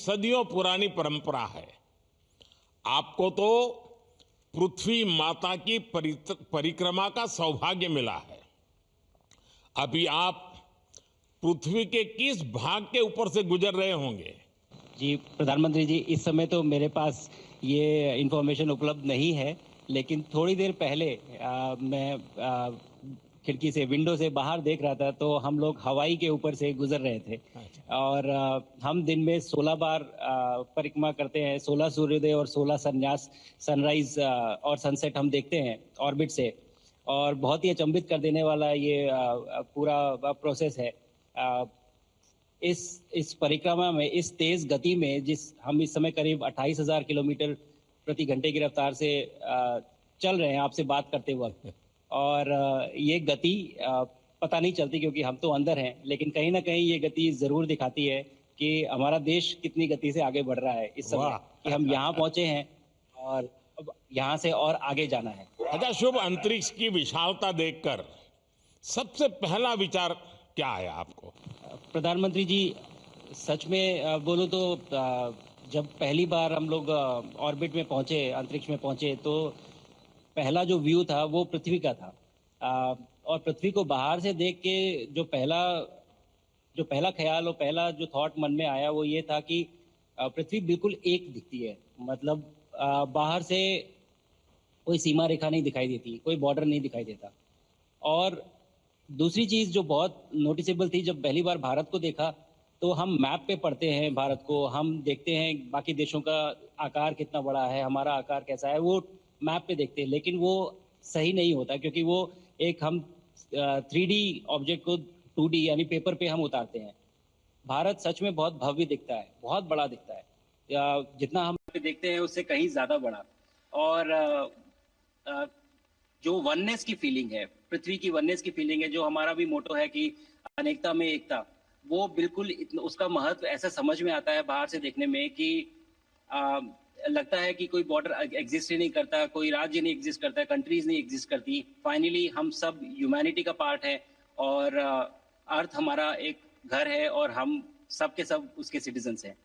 सदियों पुरानी परंपरा है। आपको तो पृथ्वी माता की परिक्रमा का सौभाग्य मिला है। अभी आप पृथ्वी के किस भाग के ऊपर से गुजर रहे होंगे? जी, प्रधानमंत्री जी, इस समय तो मेरे पास ये इन्फॉर्मेशन उपलब्ध नहीं है, लेकिन थोड़ी देर पहले मैं खिड़की से, विंडो से बाहर देख रहा था, तो हम लोग हवाई के ऊपर से गुजर रहे थे। अच्छा। और हम दिन में 16 बार परिक्रमा करते हैं, 16 सूर्योदय और 16 संन्यास, सनराइज और सनसेट हम देखते हैं ऑर्बिट से। और बहुत ही अचंभित कर देने वाला ये पूरा प्रोसेस है। इस परिक्रमा में, इस तेज गति में, जिस हम इस समय करीब 28,000 किलोमीटर प्रति घंटे की रफ्तार से चल रहे हैं आपसे बात करते वक्त, और ये गति पता नहीं चलती क्योंकि हम तो अंदर हैं, लेकिन कहीं ना कहीं ये गति जरूर दिखाती है कि हमारा देश कितनी गति से आगे बढ़ रहा है इस समय, वाह। कि हम यहाँ पहुंचे हैं और अब यहाँ से और आगे जाना है। अच्छा शुभ, अंतरिक्ष की विशालता देखकर सबसे पहला विचार क्या आया आपको? प्रधानमंत्री जी, सच में बोलो तो जब पहली बार हम लोग ऑर्बिट में पहुंचे, अंतरिक्ष में पहुंचे, तो पहला जो व्यू था वो पृथ्वी का था। और पृथ्वी को बाहर से देख के जो पहला ख्याल और पहला जो थॉट मन में आया वो ये था कि पृथ्वी बिल्कुल एक दिखती है। मतलब बाहर से कोई सीमा रेखा नहीं दिखाई देती, कोई बॉर्डर नहीं दिखाई देता। और दूसरी चीज जो बहुत नोटिसेबल थी, जब पहली बार भारत को देखा, तो हम मैप पे पढ़ते हैं भारत को, हम देखते हैं बाकी देशों का आकार कितना बड़ा है, हमारा आकार कैसा है, वो मैप पे देखते हैं, लेकिन वो सही नहीं होता क्योंकि वो एक हम 3D ऑब्जेक्ट को 2D यानी पेपर पे हम उतारते हैं। भारत सच में बहुत भव्य दिखता है, बहुत बड़ा दिखता है, जितना हम पे देखते हैं उससे कहीं ज्यादा बड़ा। और अ, जो वननेस की फीलिंग है, पृथ्वी की वननेस की फीलिंग है, जो हमारा भी मोटो है कि अनेकता में एकता, वो बिल्कुल उसका महत्व ऐसा समझ में आता है बाहर से देखने में कि आ, लगता है कि कोई बॉर्डर एग्जिस्ट ही नहीं करता, कोई राज्य नहीं एग्जिस्ट करता, कंट्रीज नहीं एग्जिस्ट करती। फाइनली हम सब ह्यूमैनिटी का पार्ट है, और अर्थ हमारा एक घर है और हम सब के सब उसके सिटीजन्स हैं।